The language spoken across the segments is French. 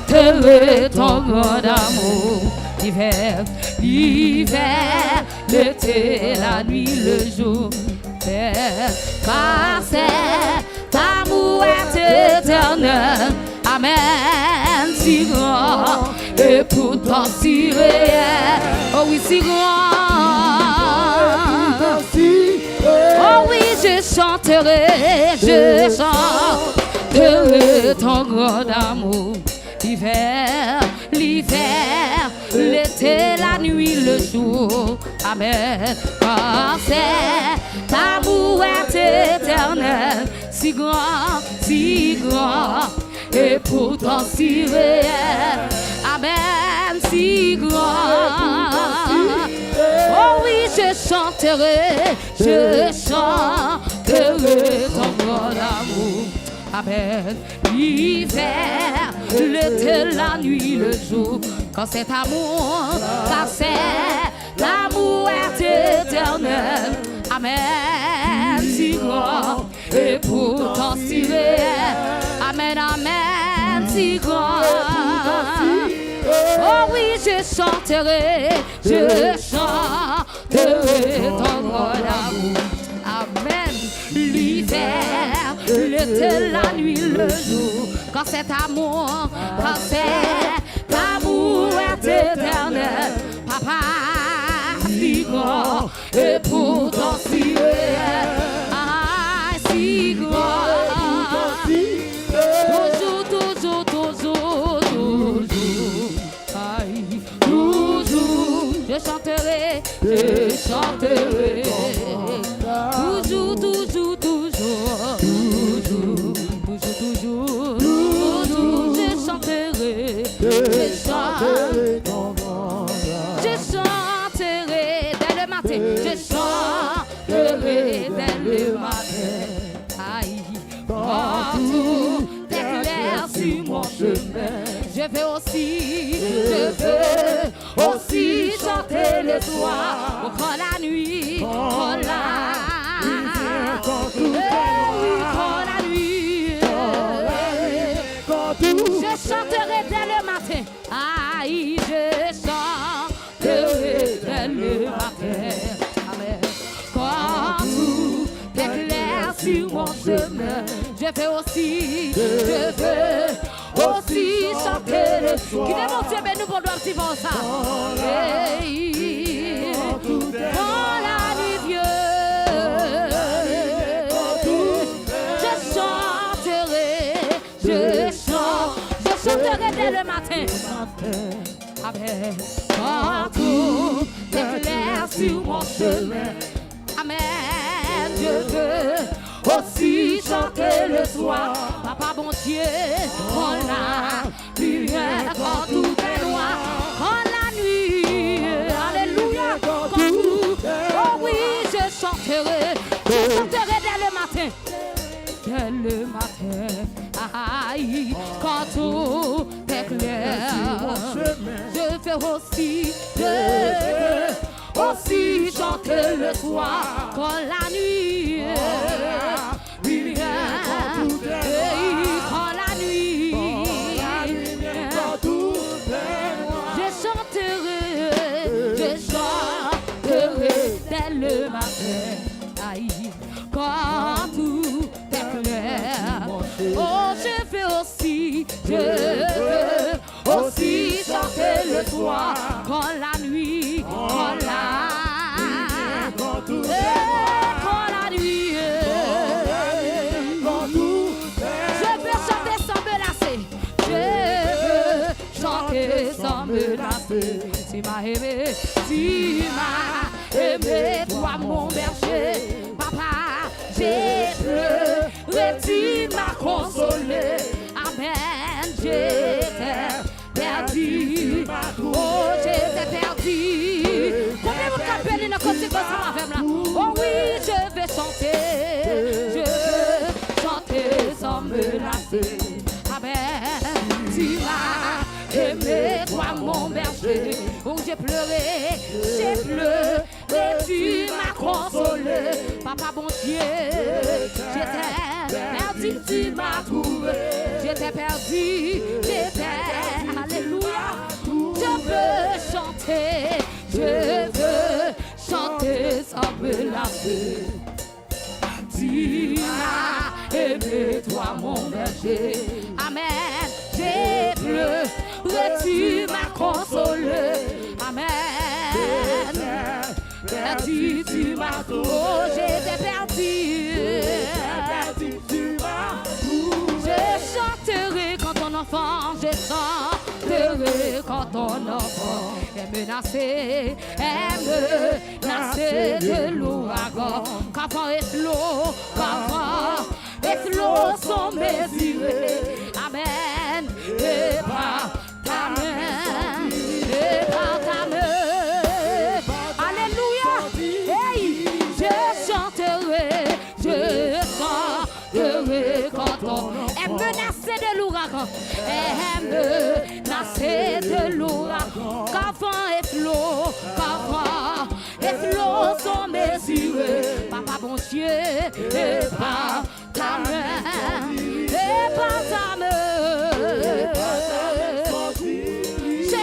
chanterai ton grand amour. L'hiver, l'été, la nuit, le jour. Par cet amour est éternel. Amen, si grand et pourtant si réel. Oh oui, si grand. Oh oui, je chanterai ton grand amour. L'hiver, l'été, la nuit, le jour. Amen. Car cet amour est éternel, si grand, et pourtant si réel. Amen, si grand. Oh oui, je chanterai ton grand amour. Amen. L'hiver, l'été, la nuit, le jour. Quand cet amour est éternel. Amen, si grand et pourtant si réel. Amen, amen, si grand. Oh oui, je chanterai ton grand amour. Amen. L'hiver, l'été, la nuit, le jour. Quand cet amour est éternel. Papa, si grand et pourtant si réel. Ah, si grand. Je chanterai, toujours, je chanterai dès le matin, je chanterai dès le matin. Aïe, partout t'éclaircis mon chemin. Je veux aussi chanter le soir, quand la nuit, quand la nuit, je chanterai dès le matin. Aïe, je chanterai dès le matin. Amen. Quand tout éclaircis mon chemin, je veux aussi chanter le soir. Qui est mon Dieu, mais nous pour nous vivre ça. Quand la nuit vient, je chanterai dès le matin. Amen. Quand tout éclaircis mon chemin. Amen. Je veux aussi chanter le soir. Papa bon Dieu, quand la lumière, quand tout est noir, quand la nuit, alléluia, quand tout, oh oui, je chanterai dès le matin. Dès le matin, aïe, quand tout est clair, je veux aussi chanter le soir, quand la nuit, quand la nuit, je chanterai dès le matin. Aïe, quand tout est clair. Oh, je veux aussi chanter le soir, quand la nuit, quand la nuit, je veux chanter sans me lasser. Je veux chanter sans me lasser. Tu m'as aimé, toi mon berger. Papa, j'ai pleuré, tu m'as consolé. Amen, j'étais perdu. Oh, j'étais perdu. Combien vous capez dans côté comme ça avec là? Oh oui, je vais chanter sans me lasser. Amen, tu m'as aimé, toi mon berger. Oh, j'ai pleuré, tu m'as consolé. Papa bon Dieu, j'étais perdu, tu m'as trouvé. j'étais perdu, j'étais, alléluia. Je veux chanter sans me lasser. Tu m'as aimé, toi mon berger. Amen. J'ai pleuré, tu m'as consolé. Amen. Perdu, tu m'as trouvé. Oh, j'étais perdu. Je chanterai quand ton enfant, je chanterai quand ton enfant est menacé de l'ouragan. Qu'avant et flot sont mesurés. Amen. Et par ta main, et par ta main. Alléluia. Hey, je chanterai quand on est menacé de l'ouragan. Est menacé de l'ouragan. Qu'avant et flot sont mesurés. Papa bon Dieu, et par ta main, et par ta main. Je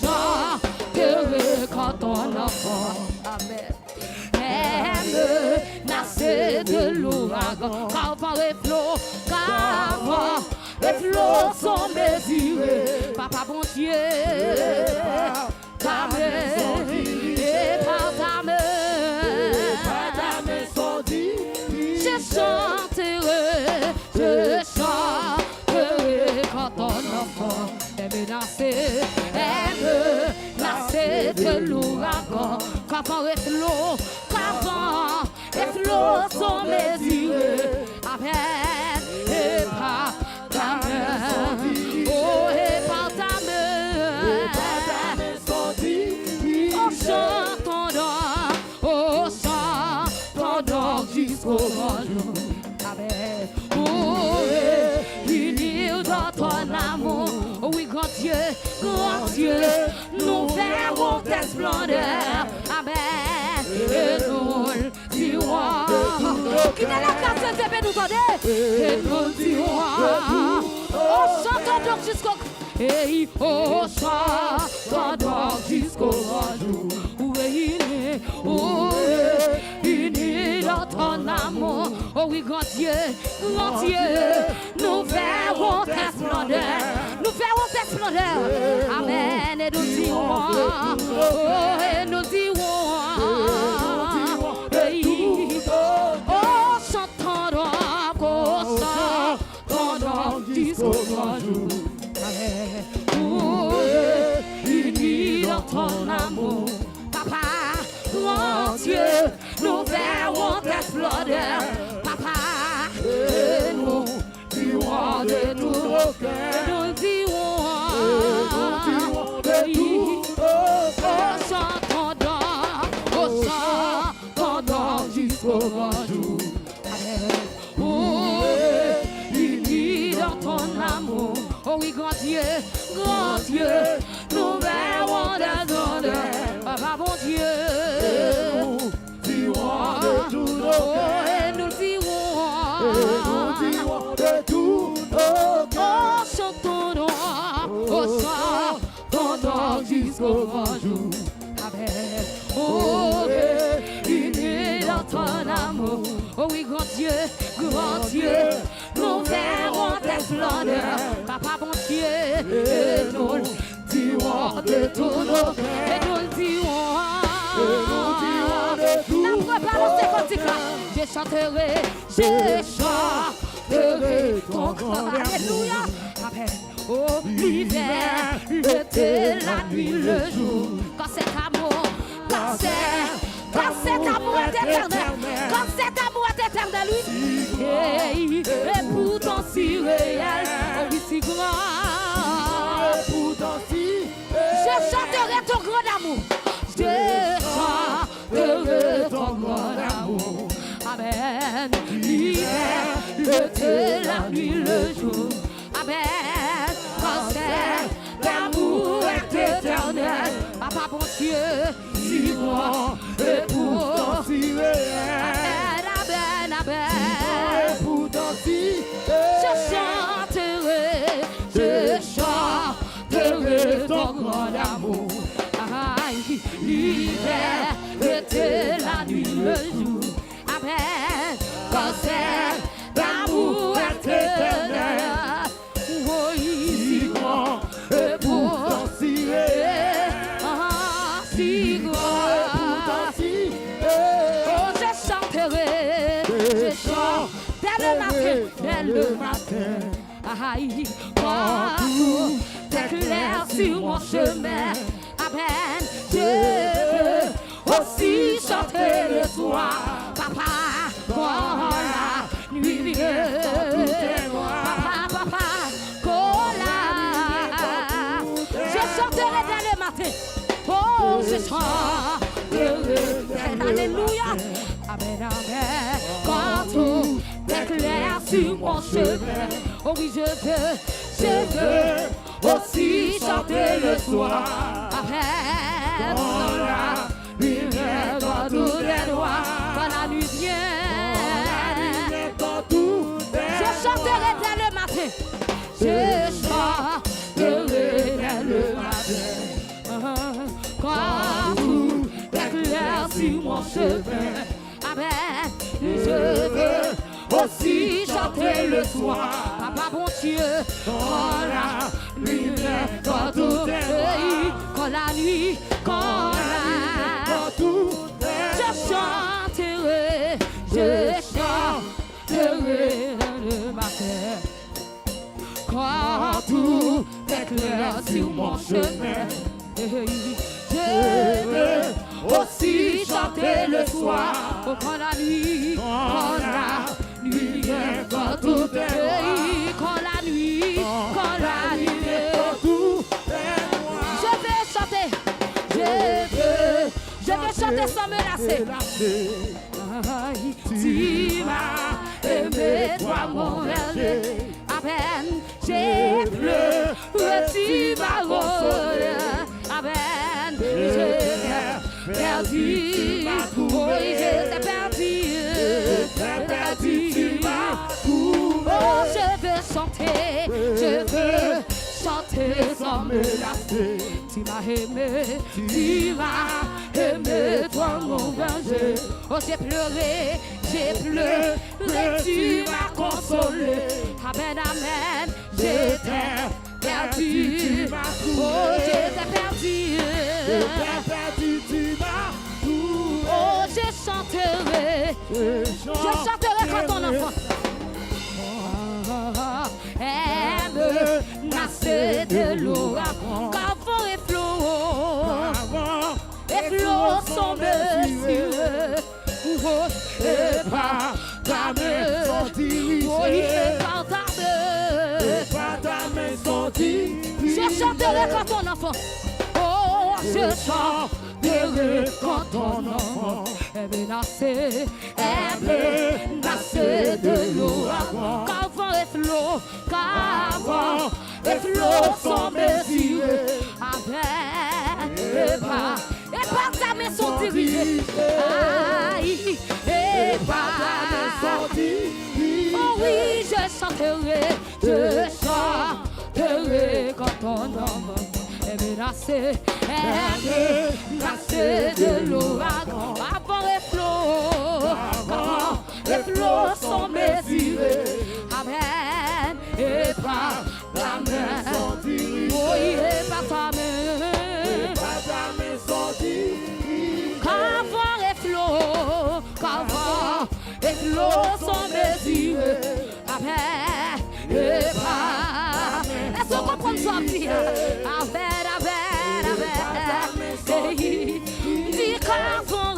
chanterai quand ton enfant, amen, est menacé de l'ouragan. Qu'avant et flot sont mesurés. Papa bon Dieu, ta main, et par ta main, je chanterai quand ton enfant est menacé de l'ouragan. Qu'avant et flot sont mesurés. Amen. Et par ta main, oh, et par ta main, on chante pendant jusqu'au grand jour. Amen. Oh, unis dans ton amour. Oh oui, grand Dieu, nous verrons tes splendeurs. Amen. Et nous le dirons. Qui est la classe de nous donner? Et nous dirons. Oh, chantons donc jusqu'au. Et oh, chantons donc jusqu'au grand jour. Unis dans ton amour. Oh oui, grand Dieu, nous verrons ta splendeur. Nous verrons ta splendeur. Amen. Et nous dirons, oh, et nous dirons, oh, chantons donc jusqu'au grand jour. Amen. Oh, unis dans ton amour. Papa, grand Dieu, nous verrons ta splendeur. Papa, et nous dirons de tout nos cœurs. Nous dirons de tout. Chantons donc jusqu'au grand jour. Oh, unis dans ton amour. Oh oui, grand Dieu, nous verrons ta grandeur. Papa, bon Dieu, nous dirons de tout nos cœurs. Et nous dirons de tout nos cœurs. Oh, chantons donc jusqu'au grand jour. Amen. Oh, unis dans ton amour. Oh oui, grand Dieu, nous verrons ta splendeur. Papa, bon Dieu, et nous dirons de tous nos cœurs. Et nous dirons de tout. La préparons ces cantiques-là. Je chanterai ton grand. Alléluia. Amen. Oh, l'hiver, l'été, la nuit, le jour. Quand cet amour est éternel, quand cet amour est éternel, oui, et pourtant si réel, oh oui, si grand, et pourtant si, je chanterai ton grand amour, je chanterai ton grand amour, amen, l'hiver, l'été, la nuit, le jour, amen, quand cet amour est éternel, papa bon Dieu, si grand, et pourtant si réel, amen, amen, et pourtant si dès le matin, aïe, quand tout éclaire sur mon chemin, à peine je veux aussi chanter le soir, papa, quand la nuit vient, papa, quand je chanterai dès le matin, oh, je chanterai, alléluia, amen, amen, quand tout éclaire sur mon chemin, oh oui, je veux aussi chanter le soir, amen, quand la nuit vient, quand tout est noir, quand la nuit vient, je chanterai dès le matin, je chanterai dès le matin, quand tout éclaire sur mon chemin, amen, je veux aussi chanter le soir, papa bon Dieu, quand la nuit vient, quand tout est noir, quand la nuit, quand tout est, je chanterai le matin, quand tout éclaire sur mon chemin, je veux aussi chanter le soir, quand la nuit, quand tout est noir, quand la nuit, quand tout est noir, je vais chanter sans me lasser. Tu m'as aimé, toi mon berger, à peine j'ai pleuré, tu m'as consolé, à peine j'ai perdu, oui j'étais perdu, oh je veux chanter sans me lasser. Tu m'as aimé, toi mon berger. Oh j'ai pleuré, tu m'as consolé. Amen, amen, j'étais perdu, oh j'étais perdu, tu m'as tout. Oh je chanterai quand ton enfant aime nascer de l'eau, qu'avant et flots sont mesurés, et par ta main sont dirigés, et par ta main sont dirigés. Je chanterai quand ton enfant, oh je chanterai quand ton enfant aime nascer de l'eau, qu'avant et flots sont mesurés, et par ta main sont dirigés, aïe, et par ta main sont dirigés. Oh oui, je chanterai quand ton homme aime nascer de l'eau, avant et flots sont mesurés, amen, et par ta main, oui, et par ta main sont dirigés, qu'avant et flots sont mesurés, amen, et par, est-ce qu'on comprend ça bien, amen, dis qu'avant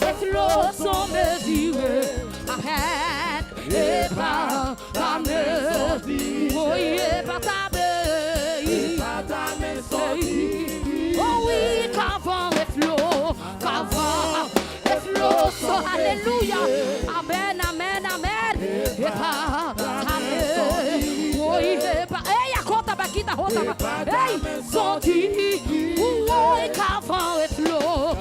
et flots sont mesurés, amen, et par ta main, oui, et par ta main sont dirigés, oh oui, qu'avant et flots sont, alléluia, amen, amen, amen, et par ta main, oui, et par, hey, akota bakita hota ba, hey, sont dirigés, oui, qu'avant et flots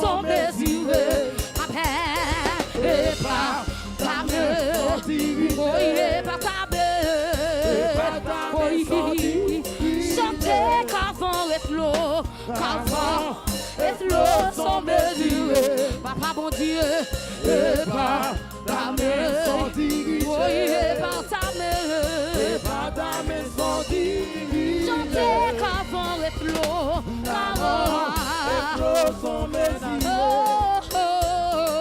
sont mesurés, amen, et par ta main, oui, et par ta main, oui, chantez qu'avant et flots sont mesurés, papa bon Dieu, et par ta main, oui, et par ta main sont dirigés, chantez qu'avant et flots sont mesurés, oh, oh,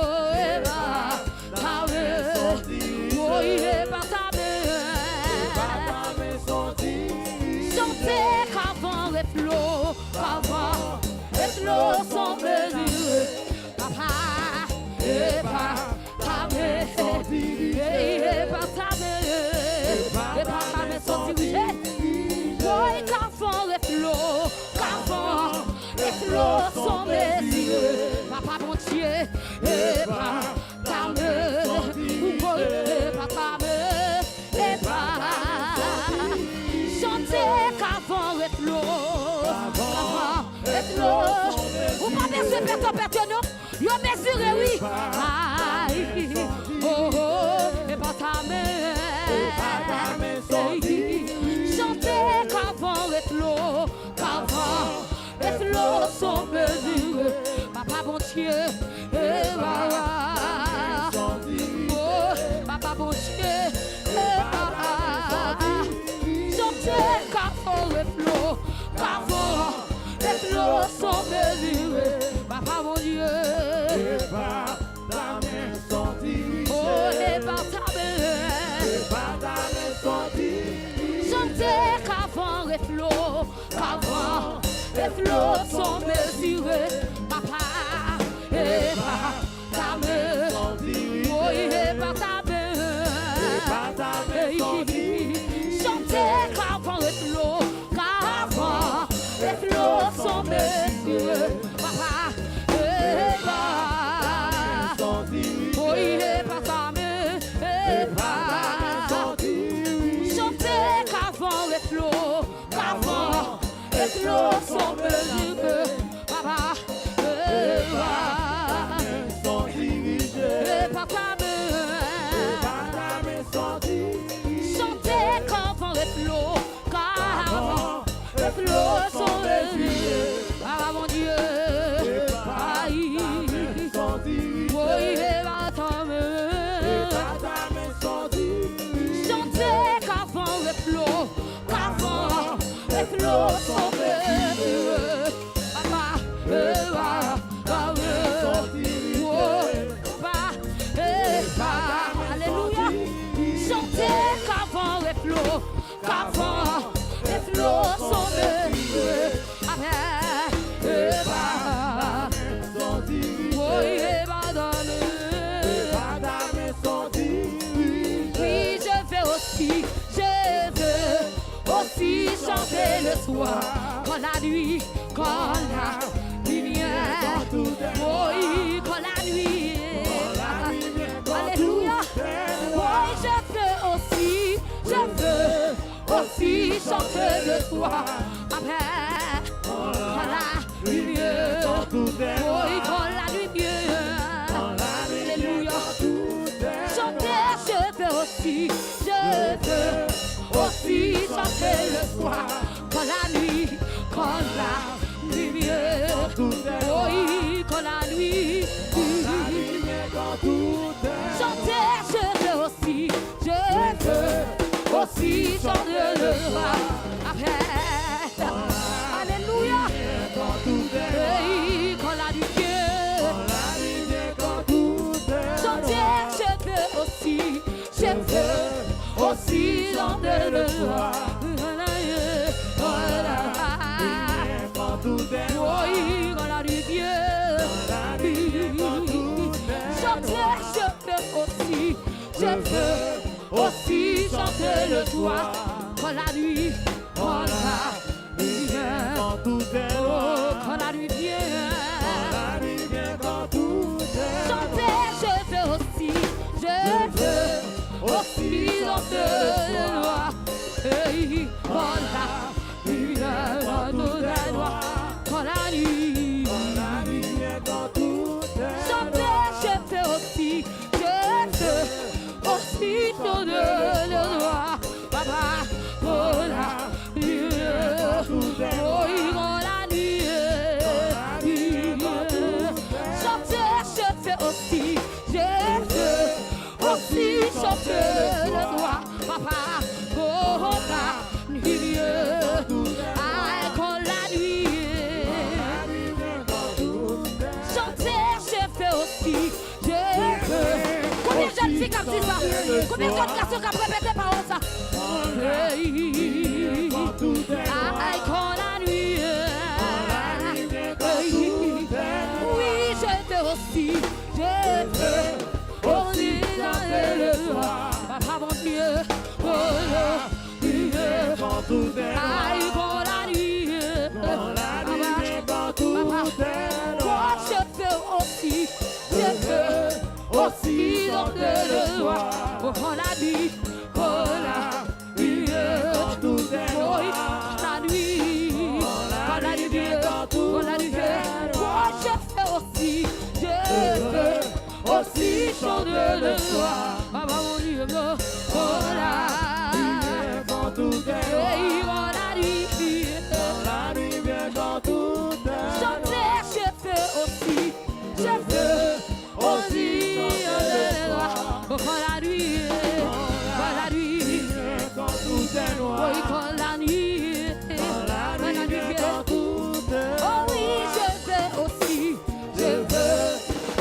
tempête, yo mesuré, oui. Aïe, oh, oh, et par ta main. Chantez qu'avant et l'eau, qu'avant et l'eau sont mesurés. Papa bon Dieu, et voilà. Oh, papa bon Dieu, et voilà. Chantez qu'avant et l'eau, qu'avant et l'eau sont mesurés. Papa bon Dieu, et par ta main sont dirigés. Oh, et par ta main. Chantez qu'avant et l'eau, qu'avant et l'eau sont mesurés. Papa, et par ta main, oh, et par ta main, chantez qu'avant et l'eau, qu'avant et l'eau sont mesurés. Papa, et par, oh, et par ta main, et par, chantez qu'avant et l'eau, qu'avant et l'eau sont mesurés. Papa, et par, et par ta main, chantez qu'avant et l'eau, qu'avant et l'eau sont mesurés. Papa mon Dieu, aïe, oui, et par ta main, chantez qu'avant et l'eau, qu'avant et l'eau sont mesurés. Papa, et par ta main, oh, et par, alléluia, chantez qu'avant et l'eau, qu'avant et l'eau sont mesurés. Amen, et par, oh, et par ta main, oui, je veux aussi chanter le soir, quand la nuit, quand la lumière, oui, quand la nuit, alléluia, oui, je veux aussi chanter le soir, après, quand la lumière, oui, quand la lumière, alléluia, chanter, je veux aussi chanter le soir, quand la nuit, quand la lumière, oui, quand la nuit, chanter, je veux aussi chanter le soir, après, alléluia, oui, quand la lumière, chanter, je veux aussi chanter le soir. Oui, quand la lumière, je veux aussi chanter le soir, quand la nuit, quand la lumière, oh, quand la lumière, chanter, je veux aussi chanter le soir, hey, quand la lumière, quand la nuit, chanter, je veux aussi chanter le soir, papa, quand la lumière, oh, quand la nuit, chanter, je veux aussi chanter le soir, papa, quand la lumière, quand la nuit, chanter, je veux aussi, combien de jeunes filles comme ça, combien de jeunes garçons qui ont répété par ça, quand la nuit, oui, je veux aussi chanter le soir, papa mon Dieu, oh la lumière, aïe, quand la nuit, papa, moi je veux aussi chanter le soir, oh quand la nuit, oh la lumière, oui, quand la nuit, quand la lumière, moi je veux aussi chanter le soir. Papa mon Dieu, oh la lumière quand tout est noir. La nuit vient quand tout est noir. Chanter, je veux aussi, je veux aussi chanter le soir. Quand la nuit vient quand tout est noir. Oui, quand la nuit vient quand tout est noir. Oh oui, je veux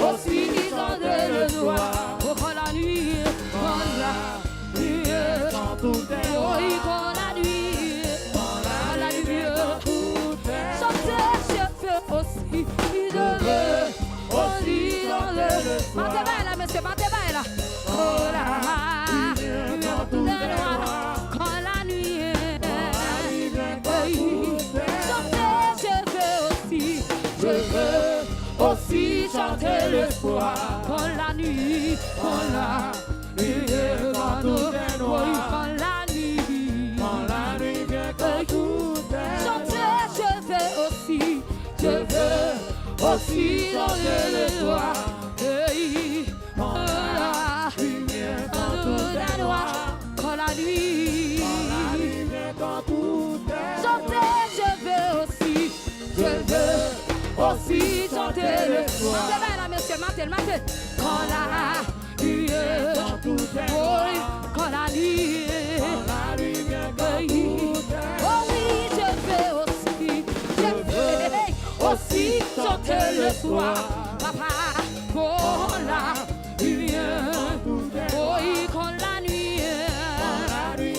aussi chanter le soir. Oh, quand la nuit quand tout est noir. Oui, quand la nuit vient chanter, je veux aussi, je veux aussi chanter le soir. Matez bien là, monsieur, matez bien là. Oh là, quand tout est noir. Quand la nuit je veux aussi chanter l'espoir. Quand la nuit vient quand tout est noir. Quand la nuit vient quand tout est noir. Chanter, je veux aussi chanter l'espoir. Quand la nuit vient quand tout est noir. Quand la nuit vient quand tout est noir. Chanter, je veux aussi chanter le soir. Matez bien là, monsieur, matez. Quand la nuit quand tout est noir. Quand la nuit vient quand tout est noir. Oh oui, je veux aussi chanter le soir. Papa, quand la nuit vient quand tout est noir. Oui, quand la nuit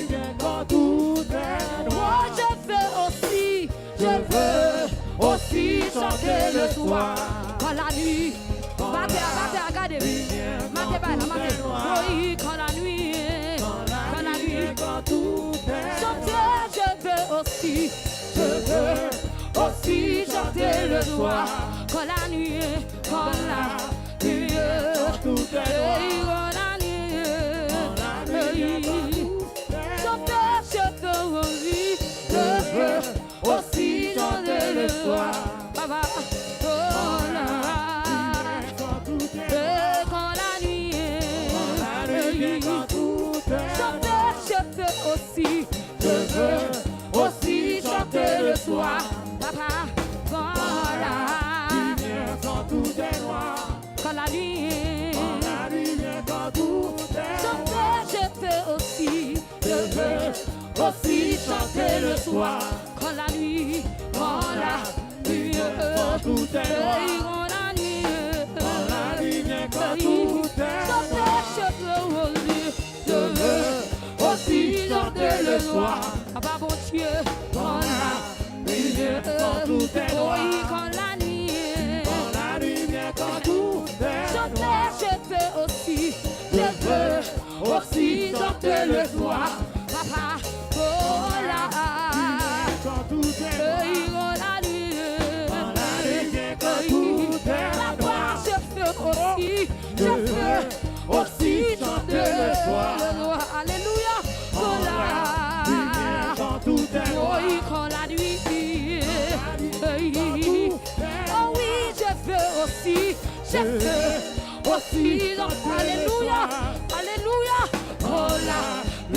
vient quand tout est noir. Oh, je veux aussi chanter le soir. Quand la nuit, matez, regardez, matez pas là, matez. Oui, quand la nuit, quand tout est chanter, je veux aussi chanter le soir. Quand la nuit, quand tout est noir. Chanter, je veux aussi chanter le soir. Papa, quand la nuit vient quand tout est noir. Chanter, je veux aussi chanter le soir. Papa, quand la nuit vient quand tout est noir. Quand la nuit vient quand tout est noir. Chanter, je veux aussi chanter le soir. Quand la nuit vient quand tout est noir. Quand la nuit vient quand tout est noir. Je veux aussi chanter le soir. Papa bon Dieu, quand la nuit vient quand tout est noir. Oui, quand la nuit vient quand tout est noir. Chanter, je veux aussi chanter le soir. Papa, oh là, quand tout est noir. Quand la nuit vient quand tout est noir. Papa, je veux aussi chanter le soir. Alléluia. Quand la nuit vient quand tout est noir. Oui, quand la nuit oh oui, je veux aussi alléluia, alléluia. Quand la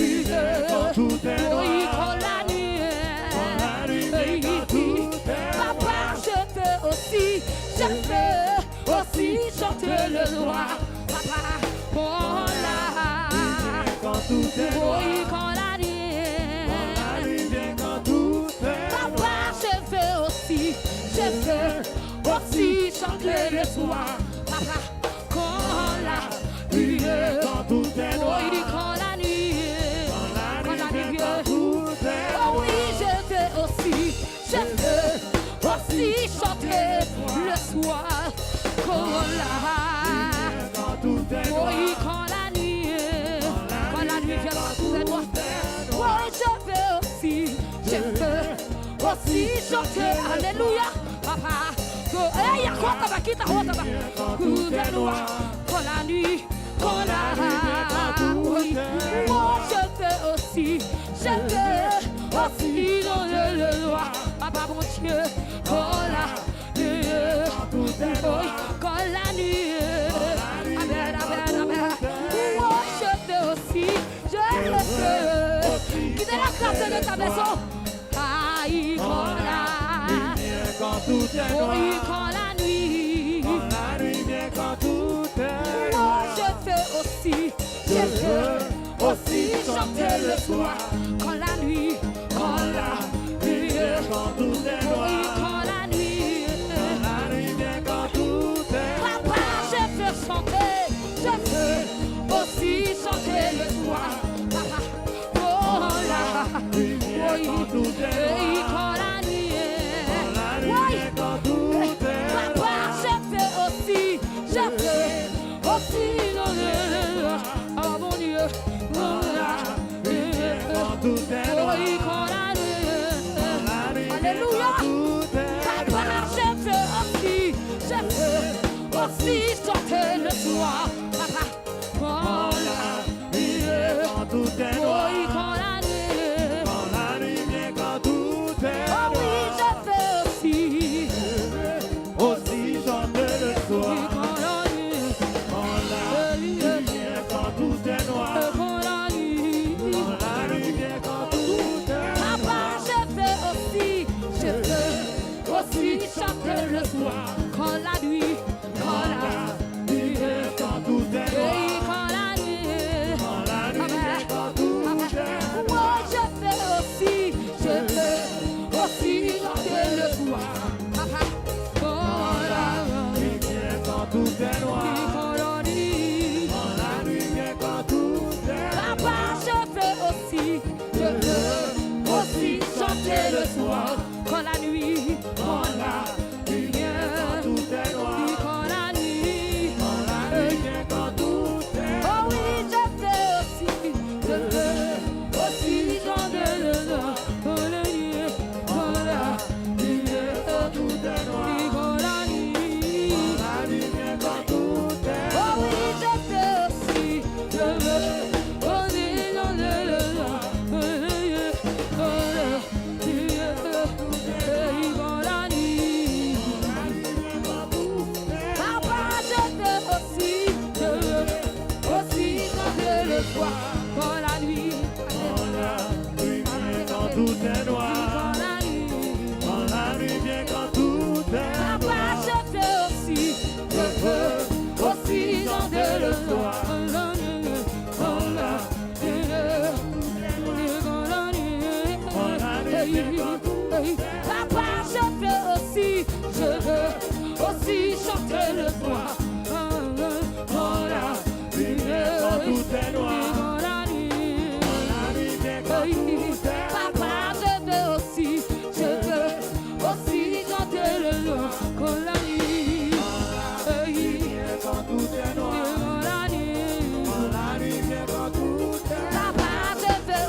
nuit quand tout est noir. Oui, quand la nuit quand tout est noir. Papa, je veux aussi chanter le soir. Papa, quand la nuit quand tout est noir. Oui, quand la nuit vient quand tout est noir. Papa, je veux aussi chanter le soir. Papa, quand la nuit quand tout est noir. Oui, quand la nuit vient tout est noir. Oh oui, je veux aussi chanter le soir. Quand la nuit oui, quand la nuit vient quand tout est noir. Oui, je veux aussi chanter. Alléluia. Papa, il y a quoi t'as qui t'as tout est noir. Quand la nuit, quand la nuit, moi je veux aussi dans le noir. Papa mon Dieu, quand la nuit, quand la nuit, amen, amen, sa maison. Aïe, quand Quand tout est noir, oui, quand la nuit. quand la nuit vient, quand tout est Moi, noir, je veux aussi chanter le soir. Quand la nuit, quand la nuit. quand tout est Oui, noir, quand la nuit. quand la nuit vient, quand tout est Papa, je veux chanter, je veux aussi chanter le soir. Papa, oh là, oui, quand tout est oui, noir, quand la nuit, quand la nuit oui, vient, quand tout est papa, je veux aussi chanter dans le, oh mon Dieu, oh là, quand tout est noir, oui, quand la nuit, la nuit vient, alléluia. quand tout est Papa, je veux aussi chanter le soir. Papa, quand la nuit, quand tout est oui, noir, quand la nuit, quand la nuit vient, quand tout est oh oui, je veux aussi chanter le oui, soir, quand la nuit, quand la nuit vient, quand tout est noir, quand la nuit, quand la nuit vient, quand tout est Papa, je veux aussi chanter le soir. Quand la nuit, quand la nuit, quand tout est oui, noir, quand la nuit, quand la nuit vient, quand tout est moi je veux aussi chanter le soir. Papa, quand la nuit, vient, quand tout est noir, quand la nuit, quand la nuit vient, quand tout est Papa, je veux aussi chanter le soir. Quand la nuit, quand la nuit, tout est noir, quand la nuit, quand la nuit vient, quand tout est oh oui, je veux aussi chanter le soir. Quand la nuit, quand la nuit, tout est noir, quand la nuit, la nuit vient, quand tout est oh oui, je veux aussi chanter le soir. Quand la nuit, quand la nuit, Papa, je veux aussi chanter le soir. Quand la nuit, quand tout est noir, quand la nuit, quand la nuit vient, quand tout est Papa, je veux aussi chanter le soir. Quand la nuit, quand la nuit, quand la nuit, Papa, je veux aussi chanter le soir. Quand la nuit, quand tout est noir, quand la nuit, la nuit vient, quand tout est Papa, je veux aussi chanter le soir. Quand la nuit, quand tout est noir, quand la nuit, quand la nuit vient, quand tout est Papa, je veux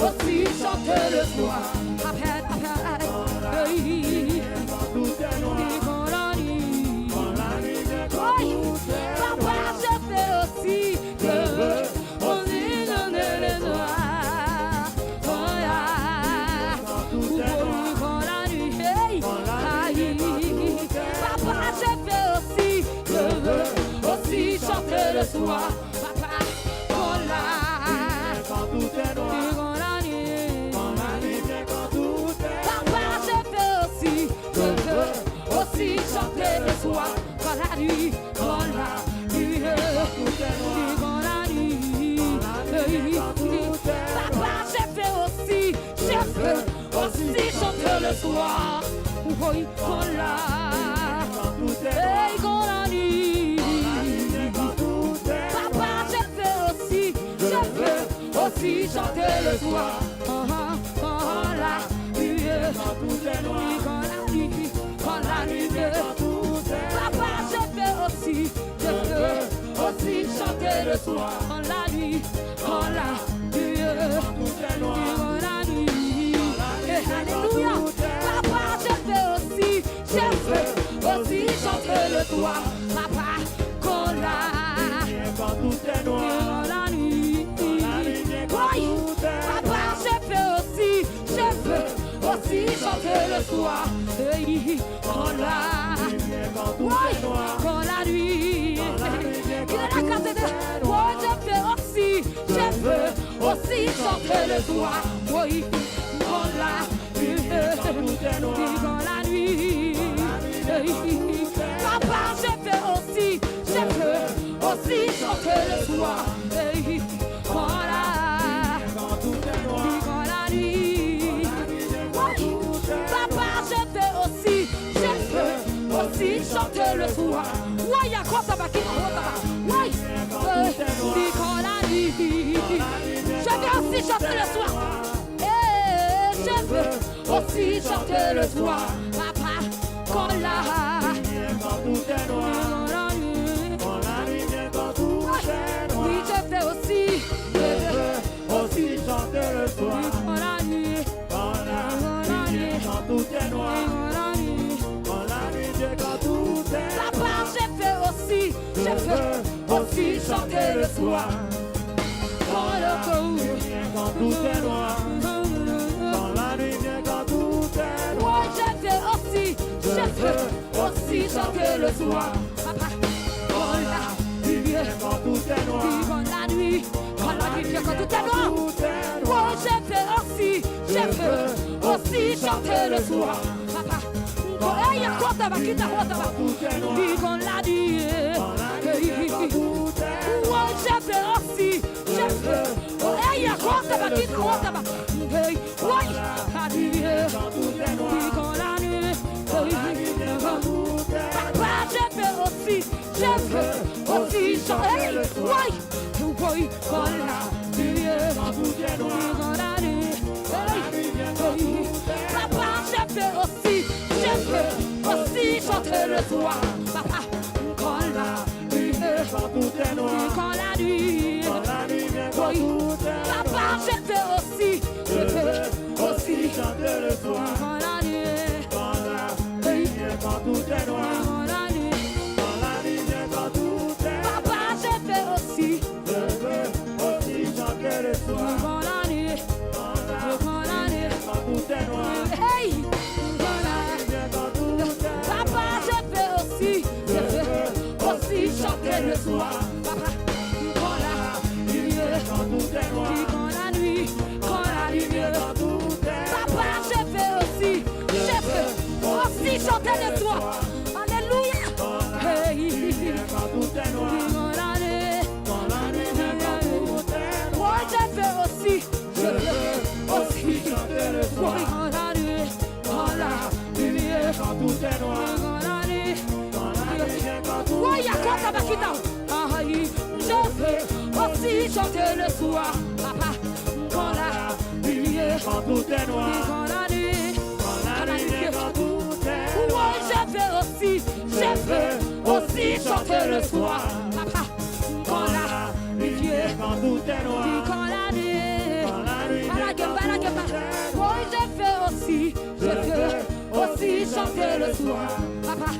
aussi chanter le soir. Après, quand tout est noir, quand la nuit, quand la nuit vient, quand oui, tout est Papa, je veux aussi chanter le soir. Quand la nuit, hey, aïe, Papa, je veux aussi chanter le soir. Papa, quand la quand tout est noir, quand la nuit, quand la nuit vient, quand tout est Papa, je veux aussi chanter le soir. Quand la nuit, quand la nuit, quand la nuit, Papa, je veux aussi chanter le soir. Oui, quand la hey, quand la nuit, Papa, je veux aussi chanter le soir. Quand la nuit, quand la nuit, quand la nuit, Papa, je veux aussi chanter le soir. Quand la nuit, quand la nuit, quand la nuit, alléluia. Papa, je veux aussi chanter le soir. Papa, quand la quand tout est noir, quand la nuit, oui, Papa, je veux aussi chanter le soir. Hey, quand la oui, quand la nuit, il est la carte de moi, je veux aussi chanter chanter le soir. Oui, quand la lumière, quand la nuit. Papa, je veux aussi chanter le soir. Quand la nuit. Papa, je veux aussi chanter le soir. Ouais, y'a quoi ça va qui va? Ouais, quand la nuit. Je veux aussi chanter le soir. Je veux aussi chanter le soir. Papa, quand la oui, je veux aussi chanter le soir. quand la nuit. Quand la nuit, quand tout est noir. Quand la nuit, quand tout est noir. Papa, je veux aussi chanter le soir. Quand tout est noir. Quand la nuit vient, quand tout est noir. Ouais, je veux aussi chanter le soir. Papa, quand la nuit vient, quand tout est noir. Quand la nuit vient, quand tout est noir. Ouais, je veux aussi chanter le soir. Papa, quand il y a quoi ça va quitter quoi ça va. Quand la nuit, ouais, je veux aussi. Il y a quoi ça va quitter quoi ça va. Ouais, la nuit, quand la nuit. Papa, je veux aussi chanter le soir. Oui, quand la nuit, quand la nuit. Papa, je veux aussi chanter le soir. Papa, quand la nuit, quand la nuit. Papa, je veux aussi chanter le soir. quand la nuit. Quand la nuit, quand tout est noir. Quand la nuit. Quand la nuit vient, quand tout est noir. Papa, je veux aussi chanter le soir. quand la nuit. Quand la nuit. Quand tout est noir. Hey! Quand la nuit. Quand tout est noir. Papa, je veux aussi chanter le soir. Papa, quand la nuit. Quand tout est noir. Quand la nuit. Quand la nuit. Quand tout est noir. Papa, je veux aussi chanter le soir. Alléluia. Hey! Quand tout est noir. Quand la nuit. Quand la nuit vient, quand tout est noir. Moi, je veux aussi chanter le soir. Oui, quand la nuit. Quand la nuit. Quand tout est noir. Quand la nuit. Quand la nuit vient, quand tout Oui, il y a quoi ça va quitter? Je veux aussi chanter le soir. Papa, quand la nuit. quand tout est noir. Quand la nuit. Quand la nuit vient, quand tout est Moi, noir. je veux aussi chanter le soir. Papa, quand la nuit. Quand tout est noir. Quand la nuit. Quand la nuit vient, quand tout est noir. Moi, je veux aussi chanter le soir. Papa,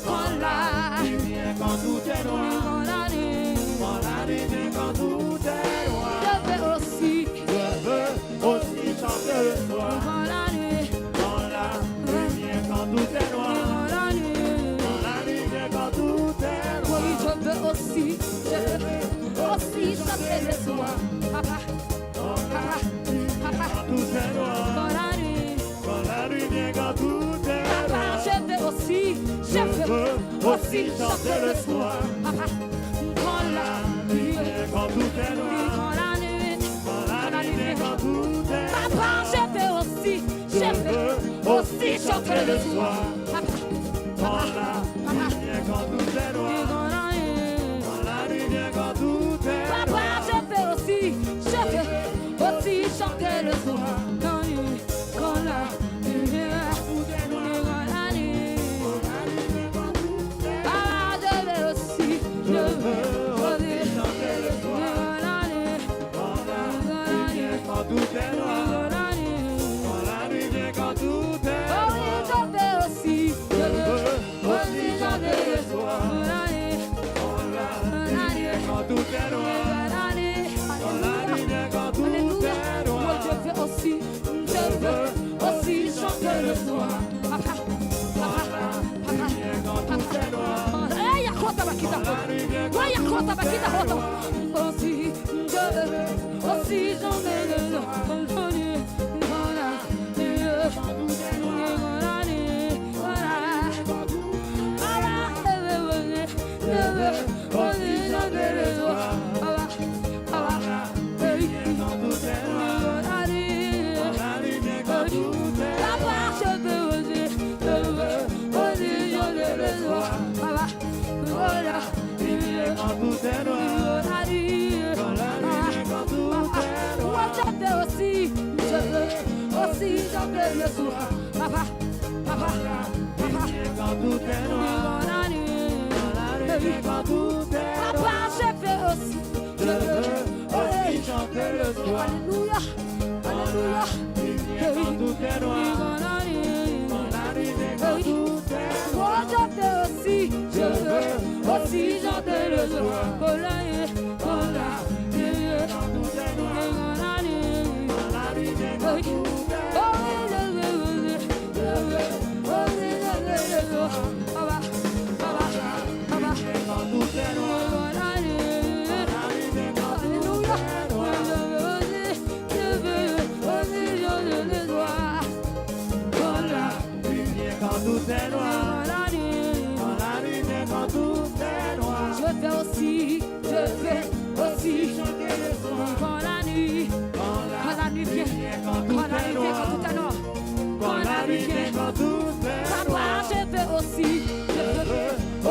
quand la nuit. Quand tout est noir. Quand la nuit. Quand la nuit vient, quand tout est noir. Je veux aussi. Je veux aussi chanter le soir. Quand la nuit. Quand la nuit vient, quand tout est noir. Quand la nuit. Quand la nuit vient, quand tout est noir. Oui, je veux aussi chanter le soir. Papa, papa, papa. Quand tout est noir. Quand la nuit. Quand la nuit vient, quand tout est Papa, noir. je veux aussi chanter le soir. Papa, quand la nuit. Quand tout est noir. Quand la nuit. Quand la nuit vient, quand tout est noir. Papa, je veux aussi chanter le soir. Papa, Quand la nuit vient, quand tout est noir. quand la nuit. Quand la nuit vient, quand tout est noir. Papa, je veux aussi chanter le soir. Quand la nuit. Quand la nuit. Quand la nuit. Ah, je veux aussi chanter le soir. quand la nuit. Quand la nuit vient, quand tout est noir. Quand la nuit. Quand la nuit vient, quand tout est Oh, noir. je veux aussi chanter le soir. Quand la nuit. Quand la nuit vient, quand tout est noir. Quand la nuit. Quand la nuit vient, quand tout Alléluia. est Moi, noir. je veux aussi chanter le soir. Papa, papa, papa, Quand tout est noir. papa. Hey, y'a quoi ça va quitter? Quand la nuit vient, Ouais, y'a quoi ça va quitter? Aussi, je aussi chanter le soir. Aussi chanter le soir, papa, papa, papa, quand tout est noir, papa, je fais aussi, je veux aussi chanter le soir, alléluia, alléluia, quand tout est noir, moi je fais aussi, je veux aussi chanter le soir, quand la nuit vient, quand tout est noir, quand la nuit vient, papa, je veux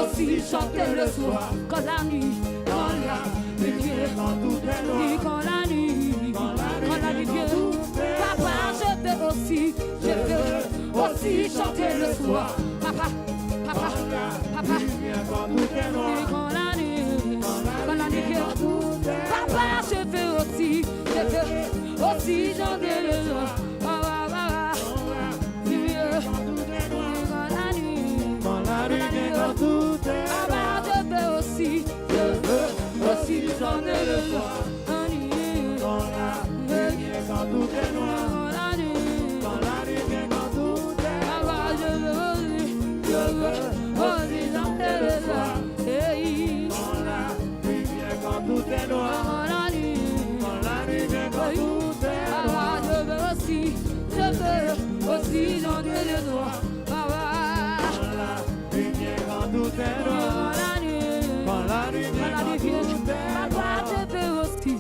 aussi chanter le soir, quand la nuit vient, quand la nuit vient, papa, je veux aussi chanter le soir, papa, papa, papa, quand la nuit vient, papa, je veux aussi chanter le soir, papa, je veux aussi chanter le soir, quand tout est noir, quand la nuit vient, quand tout est noir, papa, je veux aussi chanter le soir, quand la nuit vient, quand tout est noir, quand la nuit vient, quand tout est noir, je veux aussi chanter le soir, papa, quand la nuit vient, quand tout est noir, quand la nuit vient, quand tout est noir, papa, je veux aussi chanter le soir, quand la nuit vient, quand tout est noir, quand la nuit vient, quand tout est noir, papa, je veux aussi chanter le soir, quand la nuit vient, quand tout est noir, quand la nuit vient, quand tout est noir, je veux aussi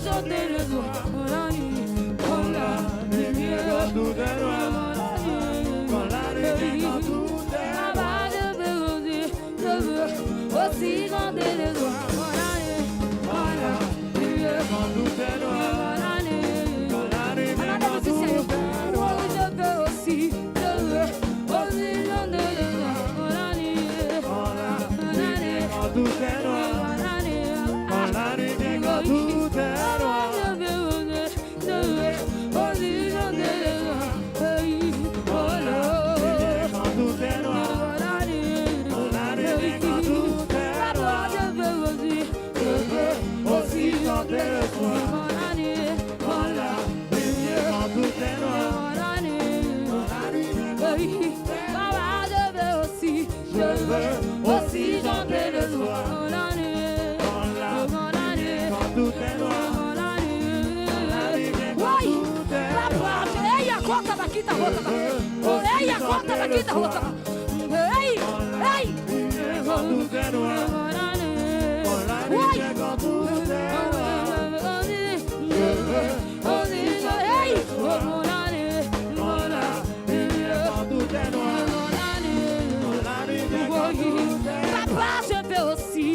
chanter le soir, quand la nuit vient, quand tout est noir, quand la nuit vient, quand tout est noir, aussi chanter le soir, quand la nuit, quand tout est noir, quand la nuit vient, quand tout est noir, ei, a conta daqui tá rota, ei, a conta daqui tá rota, ei, quand tout est noir, quand la nuit vient, quand tout est noir, je veux aussi chanter le soir, quand la nuit vient, quand tout est noir, papa, je veux aussi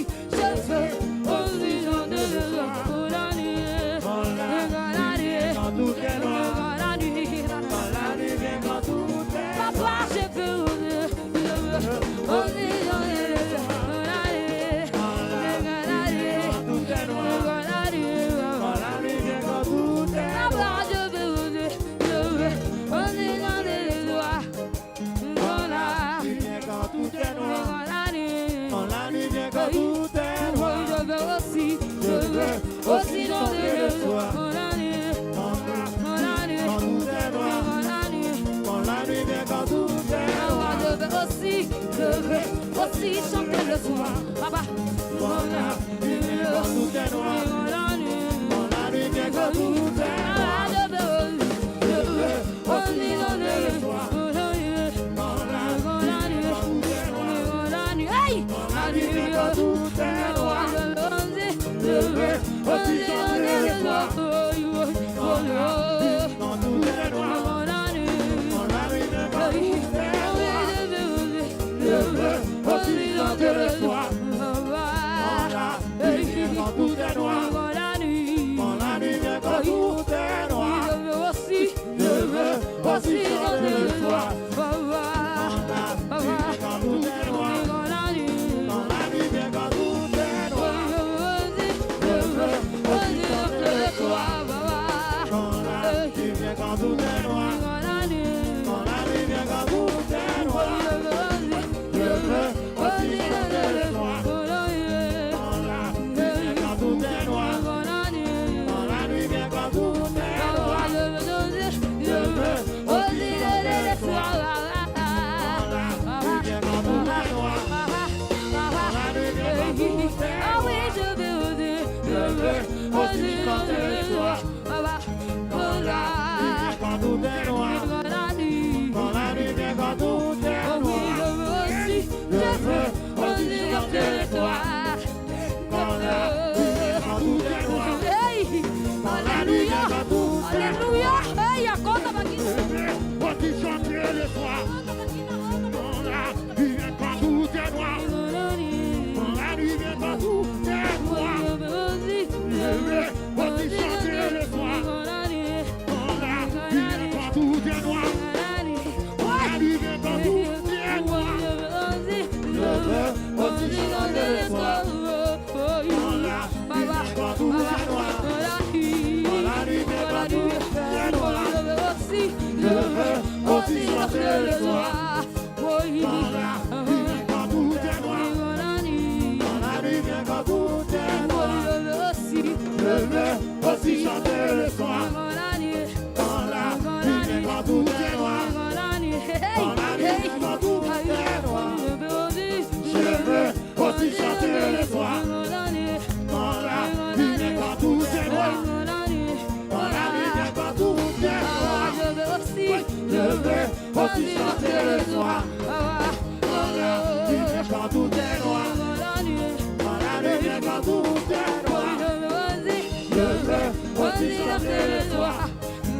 chanter le soir, quand la nuit, quand tout est noir, quand la nuit vient, quand tout est noir, papa, je veux aussi chanter le soir, quand la nuit, quand tout est noir, quand la nuit vient, quand tout est noir, papa, je veux aussi chanter le soir, quand la nuit vient, quand tout est noir, quand la nuit vient, quand tout est noir, je veux aussi chanter le soir, quand la nuit, quand tout est noir, quand la nuit vient, quand tout est noir, je veux aussi chanter le soir, papa, quand la nuit vient, quand tout est noir. Quand la nuit vient, quand tout est noir. Je veux aussi chanter le soir. Quand la nuit vient, quand tout est noir. Quand la nuit vient, quand tout est noir. Je veux aussi chanter le soir. Quand la nuit vient, quand tout est noir. Quand la nuit vient, quand tout est noir. Je veux aussi chanter le soir. Quand la nuit vient, quand tout est noir. Quand la nuit vient, quand tout est noir. Je veux aussi chanter le soir. Quand la nuit vient, quand tout est noir. Quand la nuit vient, quand tout est noir. Je veux aussi chanter le soir. Quand la nuit vient, quand tout est noir. Quand la nuit vient, quand tout est noir. Je veux aussi chanter le soir. Quand la nuit vient, quand tout est noir. Quand la nuit vient, quand tout est noir. Je veux aussi chanter le soir. Quand la nuit vient, quand tout est noir. Quand la nuit vient, quand tout est noir. Je veux aussi chanter le soir. Quand la nuit vient, quand tout est noir. Quand la nuit vient, quand tout est noir. Je veux aussi chanter le soir. Quand la nuit vient, quand tout est noir. Quand la nuit vient, quand tout est noir. Alléluia. Hey, acorda Je aqui. veux aussi chanter le soir. Quand la nuit vient, quand tout est noir. Quand la nuit vient, quand tout est noir. Je veux aussi chanter le soir. Quand la nuit vient, quand tout est noir. Quand la nuit vient, quand tout est noir. Je veux aussi chanter le soir. Quand la nuit vient, quand tout est noir. Quand la nuit vient, quand tout est noir. Je veux aussi chanter le soir. Quand la nuit vient, quand tout est noir. Quand la nuit vient, quand tout est noir. Je veux aussi chanter le soir. Quand la nuit vient, quand tout est noir. Quand la nuit vient, quand tout est noir. Je veux aussi chanter le soir. Quand la nuit vient, quand tout est noir. Quand la nuit vient, quand tout est noir. Je veux aussi chanter le soir. Quand la nuit vient, quand tout est noir. Quand la nuit vient, quand tout est noir. Je veux aussi chanter le soir.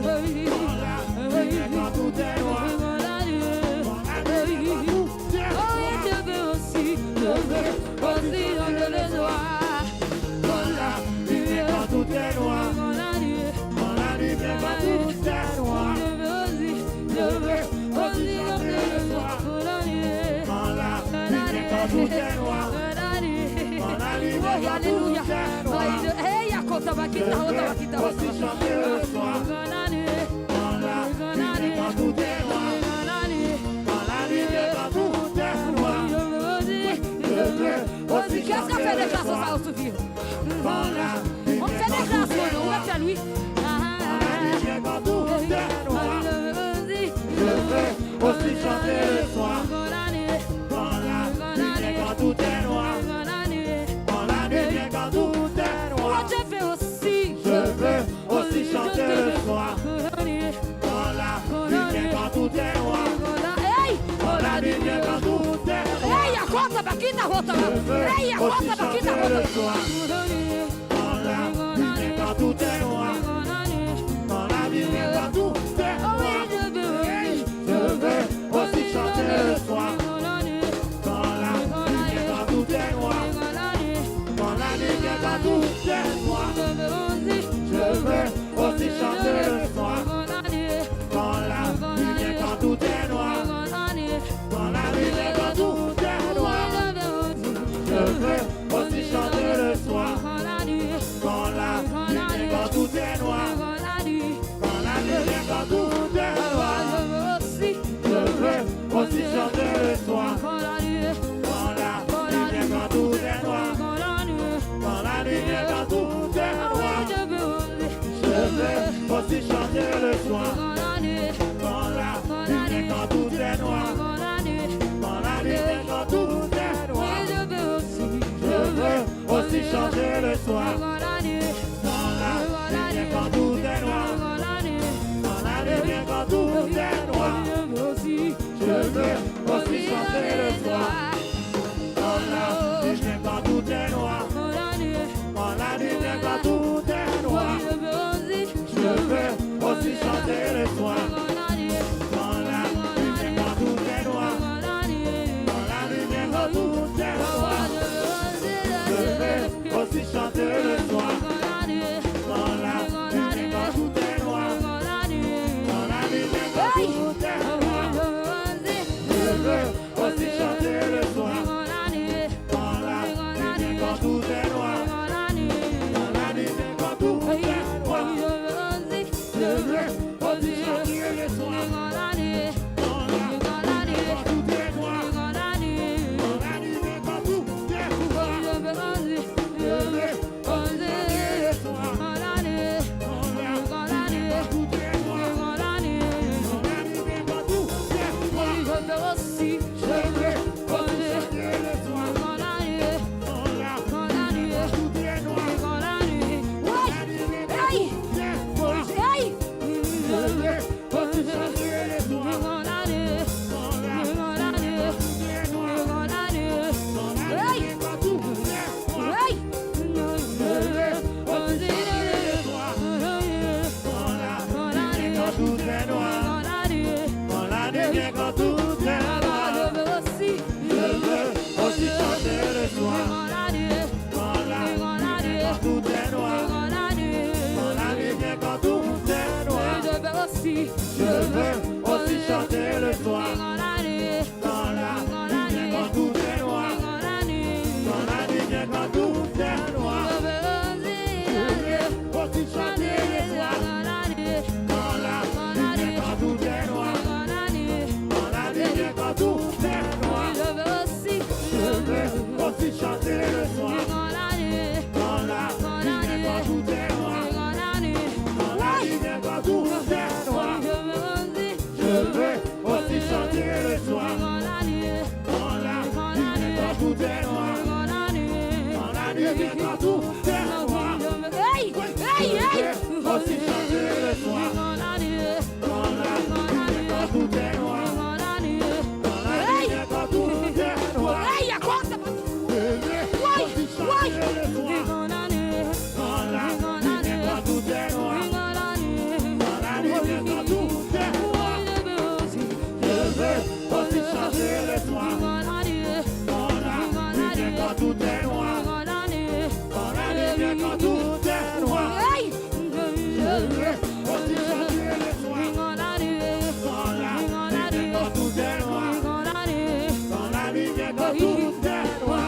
Quand la nuit vient, quand tout est noir. Quand la nuit vient, quand tout est noir. Je veux aussi chanter le soir. Quand la nuit vient, quand tout est noir. Quand la nuit vient, quand tout est noir. Je veux aussi chanter le soir. Quand la nuit vient, quand tout est noir. Quand la nuit vient, quand tout est noir. Hey, acorda aqui, tá outra aqui, tá Aussi outra. chanter le soir. Quand la nuit vient, quand tout est noir. Quand la nuit vient, quand tout est noir. Je veux aussi Qu'est-ce qu'on chanter fait le des classes soir. ça au souvenir? Quand la nuit On vient, fait des quand classes, tout est on va noir. faire lui. Quand la nuit vient, quand tout est noir. Je veux aussi chanter le soir. Quand la nuit vient, quand tout est noir. Quand la nuit vient, quand tout est noir. Je fais aussi. Je veux aussi chanter le soir. Quand la nuit vient, quand tout est noir. Hey! Quand la nuit vient, quand tout est noir. Hey, acorda aqui, tá outra. Je veux Hey, aussi acorda aqui, tá chanter le outra. soir. Quand la nuit vient, quand tout est noir. Quand la nuit vient, quand tout est noir. Je veux aussi chanter le soir. Quand la nuit vient, quand tout est noir. Quand la nuit vient, quand tout est noir. Je veux aussi chanter le soir. Quand la nuit vient, quand tout est noir. Quand la nuit vient, quand tout est noir. Je veux aussi chanter le soir. Quand la nuit vient, quand tout vient quand tout est noir. Hey, hey, hey. Aussi chanter le soir. Dans la nuit quand tout est noir. Dans la nuit quand tout est noir. Hey, à quoi ça va? Aussi chanter le soir. Dans la nuit quand tout est noir. Dans la nuit quand tout est noir. Je veux aussi chanter le soir. Dans la nuit quand tout est noir. Dans la nuit quand tout est noir. Hey, Je veux aussi chanter le soir. Dans la nuit quand tout est noir. Dans la nuit quand tout est noir.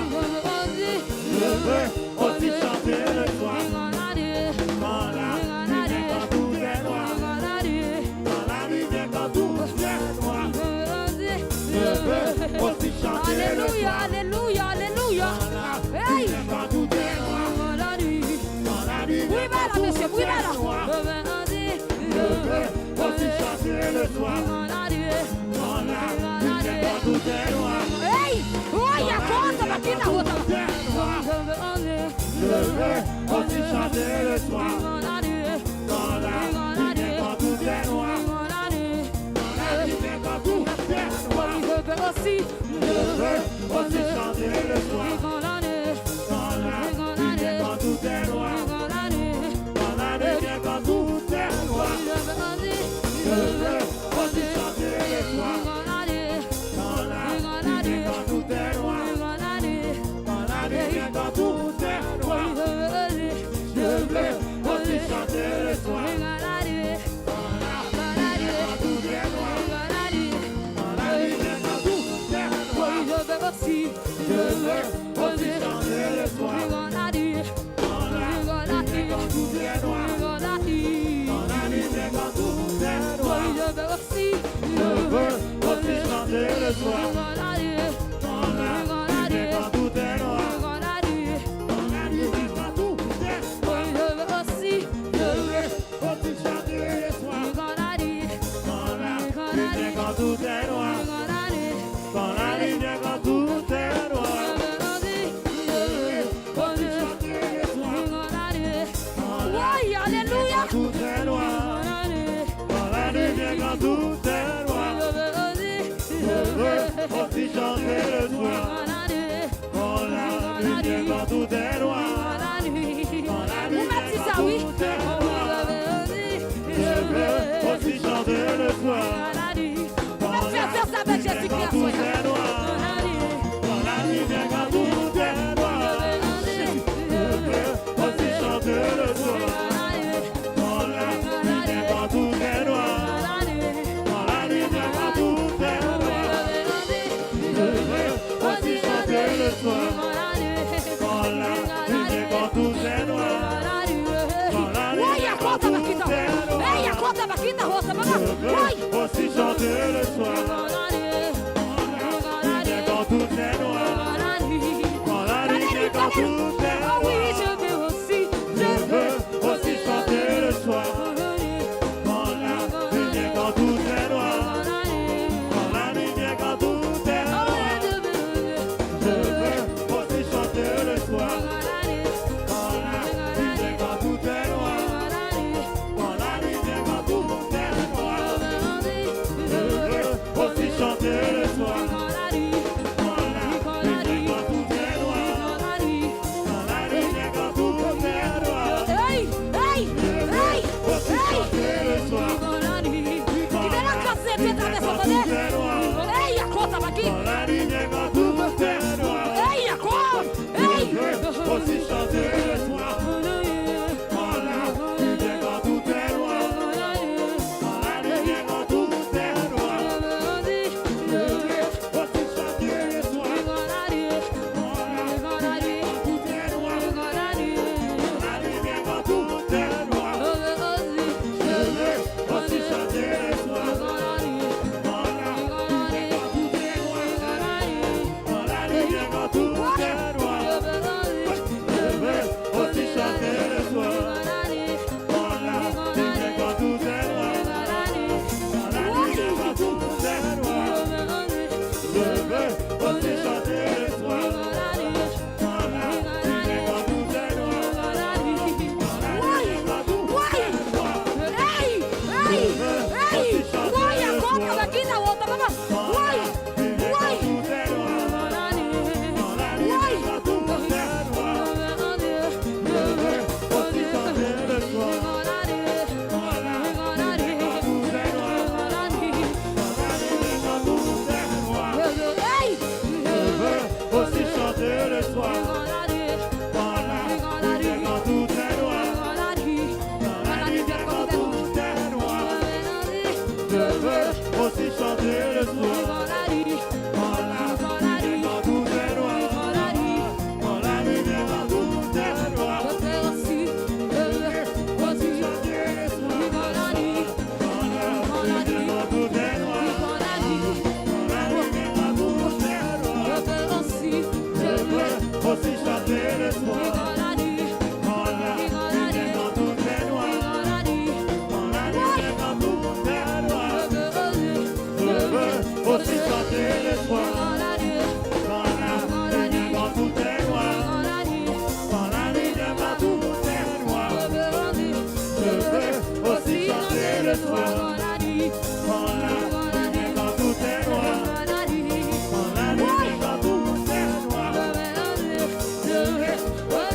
Je veux aussi chanter le soir. Dans la nuit quand tout est noir. Dans la nuit quand tout est noir. Je veux aussi chanter le Alléluia, soir. alléluia, alléluia. Hey, Quand tout est noir. dans la nuit. Dans la nuit Oui, quand voilà, tout monsieur, oui, est voilà. noir. Je veux aussi chanter le soir. Dans la nuit. Dans la nuit quand tout est noir. Hey, oh, il y a quoi ça va qui n'a Tout pas est noir. Je veux aussi chanter le soir. Dans la nuit quand tout est noir. Dans la nuit quand tout est noir. Je veux aussi chanter le soir. Dans la nuit quand tout est noir. Dans la nuit quand tout est noir. Je veux aussi chanter le soir. Dans la nuit quand tout est noir. Dans la nuit quand tout est noir. Je veux aussi chanter le soir. Dans la nuit quand tout est noir. Dans la nuit quand tout est noir. Je veux aussi chanter le soir. Dans la nuit quand tout est noir. Dans la nuit quand tout est noir. Je veux aussi chanter le soir. Dans la nuit quand tout est noir. Dans la nuit quand tout est noir. Je veux aussi chanter le soir. Dans la nuit quand tout est noir. Dans la nuit quand tout est noir. Je veux aussi chanter le soir. Oui, alléluia. Tout est noir. Dans la nuit quand tout est noir. Je veux aussi chanter le soir. Dans la nuit quand tout est noir. Dans la Vous nuit mettez ça, quand oui. tout est noir. Je veux aussi chanter le soir. On va faire ça avec Jésus Quand Christ. tout est noir. Dans la nuit quand tout est noir. Je veux aussi chanter le soir. Dans la nuit quand tout est noir. Dans la nuit quand tout est noir. Je veux aussi chanter le soir. Dans la nuit quand tout est noir. Dans la nuit Oui, il y a quoi quand ça va tout quitter? est noir. Hey, il y a quoi ça va quitter? Oui. Je veux aussi chanter le soir. Quand tout est noir. Dans la nuit quand tout est Ah oui, noir. je veux aussi. Je veux aussi chanter le soir. Dans la nuit quand tout est noir. Dans la nuit quand tout est noir. Je veux aussi chanter le soir. Dans la nuit quand tout est noir. Dans la nuit quand tout est noir. Je veux aussi chanter le soir. Dans la lumière quand tout est noir. Dans la lumière quand tout est noir. Je veux aussi chanter le soir. Dans la lumière quand tout est noir. Dans la lumière quand tout est noir. Je veux aussi chanter le soir. Dans la lumière quand tout est noir. Dans la lumière quand tout est noir. Je veux aussi chanter le soir. Dans la lumière quand tout est noir. Dans la lumière quand tout est noir. Je veux aussi chanter le soir. Dans la lumière quand tout est noir. Dans la lumière quand tout est noir. Je veux aussi chanter le soir. Dans la lumière quand tout est noir. Dans la lumière quand tout est noir. Je veux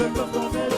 Because